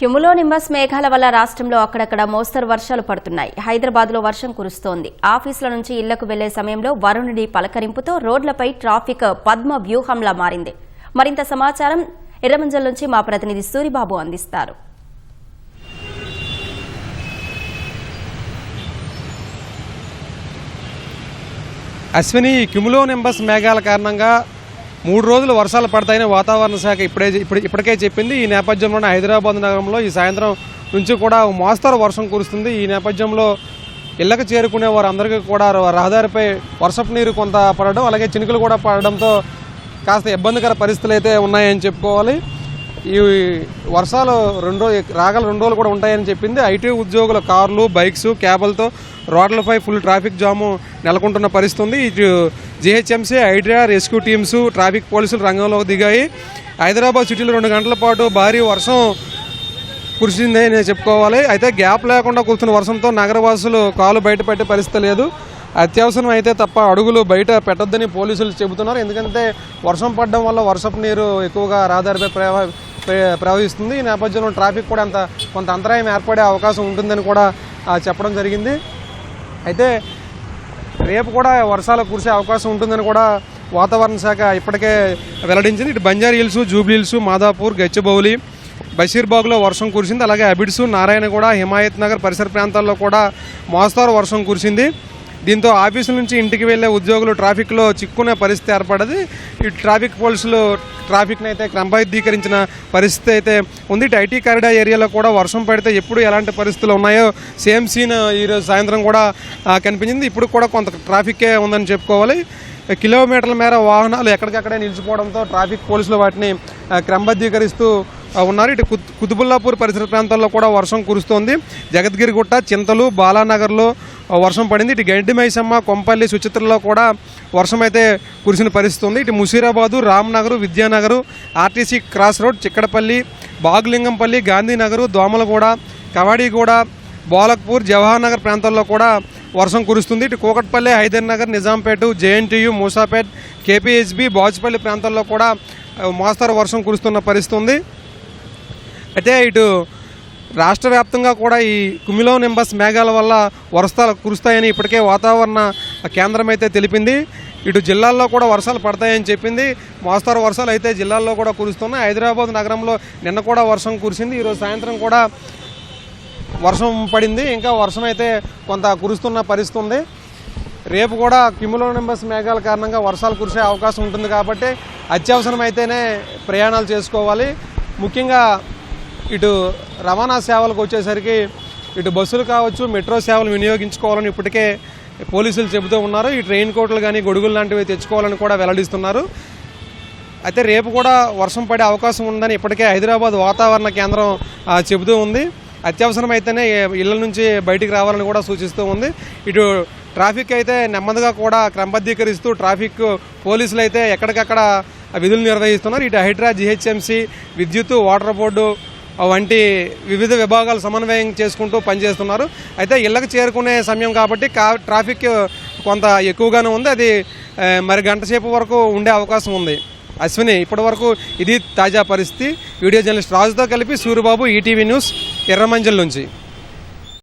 Cumulonimbus మేఘాల వల్ల రాష్ట్రంలో అక్కడక్కడ మోస్తరు వర్షాలు పడుతున్నాయి. హైదరాబాద్లో వర్షం కురుస్తోంది. ఆఫీసుల నుంచి ఇళ్లకు వెళ్లే సమయంలో వరుణుడి పలకరింపుతో రోడ్లపై ట్రాఫిక్ పద్మ వ్యూహంలా మారింది. మరింత సమాచారం ఎర్రమంజల్ నుంచి మా ప్రతినిధి సూరిబాబు అందిస్తారు. అశ్విని, క్యుములోనింబస్ మేఘాల కారణంగా 3 రోజులు వర్షాలు పడతాయని వాతావరణ శాఖ ఇప్పటికే చెప్పింది. ఈ నేపథ్యంలోనే హైదరాబాద్ నగరంలో ఈ సాయంత్రం నుంచి కూడా మోస్తరు వర్షం కురుస్తుంది. ఈ నేపథ్యంలో ఇళ్లకు చేరుకునే వారందరికీ కూడా రహదారిపై వర్షపు నీరు కొంత పడడం, అలాగే చినుకులు కూడా పడడంతో కాస్త ఇబ్బందికర పరిస్థితులు అయితే ఉన్నాయని చెప్పుకోవాలి. ఈ వర్షాలు రాగల 2 రోజులు కూడా ఉంటాయని చెప్పింది. ఐటీ ఉద్యోగుల కార్లు, బైక్స్, క్యాబులతో రోడ్లపై ఫుల్ ట్రాఫిక్ జాము నెలకొంటున్న పరిస్థితి ఉంది. ఇటు జీహెచ్ఎంసీ, ఐడ్రియా, రెస్క్యూ టీమ్స్, ట్రాఫిక్ పోలీసులు రంగంలోకి దిగాయి. హైదరాబాద్ సిటీలో 2 గంటల పాటు భారీ వర్షం కురిసిందని చెప్పుకోవాలి. అయితే గ్యాప్ లేకుండా కురుస్తున్న వర్షంతో నగరవాసులు కాలు బయట పెట్టే పరిస్థితి లేదు. అత్యవసరం అయితే తప్ప అడుగులు బయట పెట్టొద్దని పోలీసులు చెబుతున్నారు. ఎందుకంటే వర్షం పడడం వల్ల వర్షపు నీరు ఎక్కువగా రహదారిపై ప్రవహిస్తుంది. ఈ నేపథ్యంలో ట్రాఫిక్ కూడా కొంత అంతరాయం ఏర్పడే అవకాశం ఉంటుందని కూడా చెప్పడం జరిగింది. అయితే రేపు కూడా వర్షాలు కురిసే అవకాశం ఉంటుందని కూడా వాతావరణ శాఖ ఇప్పటికే వెల్లడించింది. ఇటు Banjara Hills, Jubilee Hills, Madhapur, Gachibowli, బషీర్బాగ్లో వర్షం కురిసింది. అలాగే అబిడ్స్, నారాయణగూడ, హిమాయత్ నగర్ పరిసర ప్రాంతాల్లో కూడా మోస్తరు వర్షం కురిసింది. దీంతో ఆఫీసుల నుంచి ఇంటికి వెళ్లే ఉద్యోగులు ట్రాఫిక్లో చిక్కునే పరిస్థితి ఏర్పడ్డది. ఈ ట్రాఫిక్ పోలీసులు ట్రాఫిక్ని అయితే క్రమబద్ధీకరించిన పరిస్థితి అయితే ఉంది. ఇటు ఐటీ కారిడార్ ఏరియాలో కూడా వర్షం పడితే ఎప్పుడు ఎలాంటి పరిస్థితులు ఉన్నాయో సేమ్ సీన్ ఈరోజు సాయంత్రం కూడా కనిపించింది. ఇప్పుడు కూడా కొంత ట్రాఫిక్కే ఉందని చెప్పుకోవాలి. కిలోమీటర్ల మేర వాహనాలు ఎక్కడికక్కడే నిలిచిపోవడంతో ట్రాఫిక్ పోలీసులు వాటిని క్రమబద్ధీకరిస్తూ ఉన్నారు. ఇటు కుతుబుల్లాపూర్ పరిసర ప్రాంతాల్లో కూడా వర్షం కురుస్తోంది. జగద్గిరిగుట్ట, చింతలు, బాలానగర్లో వర్షం పడింది. ఇటు గడ్డి మైసమ్మ, కొంపల్లి, సుచిత్రలో కూడా వర్షం అయితే కురిసిన పరిస్థితి ఉంది. ఇటు Musheerabad, Ramnagar, Vidyanagar, RTC cross road, Chikkadpally, Baglingampally, Gandhinagar, Domalguda, Kavadiguda, Bholakpur, Jawahar Nagar ప్రాంతాల్లో కూడా వర్షం కురుస్తుంది. ఇటు కూకట్పల్లి, హైదర్ నగర్, నిజాంపేట, జేఎన్టీయూ, మూసాపేట్, కేపీహెచ్బీ, బాజ్పల్లి ప్రాంతాల్లో కూడా మోస్తరు వర్షం కురుస్తున్న పరిస్థితి ఉంది. అయితే ఇటు రాష్ట్ర వ్యాప్తంగా కూడా ఈ క్యుములోనింబస్ మేఘాల వల్ల వర్షాలు కురుస్తాయని ఇప్పటికే వాతావరణ కేంద్రం అయితే తెలిపింది. ఇటు జిల్లాల్లో కూడా వర్షాలు పడతాయని చెప్పింది. మోస్తరు వర్షాలు అయితే జిల్లాల్లో కూడా కురుస్తున్నాయి. హైదరాబాద్ నగరంలో నిన్న కూడా వర్షం కురిసింది. ఈరోజు సాయంత్రం కూడా వర్షం పడింది. ఇంకా వర్షం అయితే కొంత కురుస్తున్న పరిస్థితి ఉంది. రేపు కూడా క్యుములోనింబస్ మేఘాల కారణంగా వర్షాలు కురిసే అవకాశం ఉంటుంది కాబట్టి అత్యవసరం అయితేనే ప్రయాణాలు చేసుకోవాలి. ముఖ్యంగా ఇటు రవాణా సేవలకు వచ్చేసరికి ఇటు బస్సులు కావచ్చు, మెట్రో సేవలు వినియోగించుకోవాలని ఇప్పటికే పోలీసులు చెబుతూ ఉన్నారు. ఈ ట్రైన్ కోట్లు కానీ గొడుగులు లాంటివి తెచ్చుకోవాలని కూడా వెల్లడిస్తున్నారు. అయితే రేపు కూడా వర్షం పడే అవకాశం ఉందని ఇప్పటికే హైదరాబాద్ వాతావరణ కేంద్రం చెబుతూ ఉంది. అత్యవసరం అయితేనే ఇళ్ల నుంచి బయటికి రావాలని కూడా సూచిస్తూ ఉంది. ఇటు ట్రాఫిక్ అయితే నెమ్మదిగా కూడా క్రమబద్ధీకరిస్తూ ట్రాఫిక్ పోలీసులు అయితే ఎక్కడికక్కడ విధులు నిర్వహిస్తున్నారు. ఇటు హైడ్రా, జీహెచ్ఎంసీ, విద్యుత్, వాటర్ బోర్డు వంటి వివిధ విభాగాలు సమన్వయం చేసుకుంటూ పనిచేస్తున్నారు. అయితే ఇళ్లకు చేరుకునే సమయం కాబట్టి ట్రాఫిక్ కొంత ఎక్కువగానే ఉంది. అది మరి గంట సేపు వరకు ఉండే అవకాశం ఉంది. అశ్విని, ఇప్పటి వరకు ఇది తాజా పరిస్థితి. వీడియో జర్నలిస్ట్ రాజుతో కలిపి సూరిబాబు, ఈటీవీ న్యూస్, ఎర్రమంజల్ నుంచి.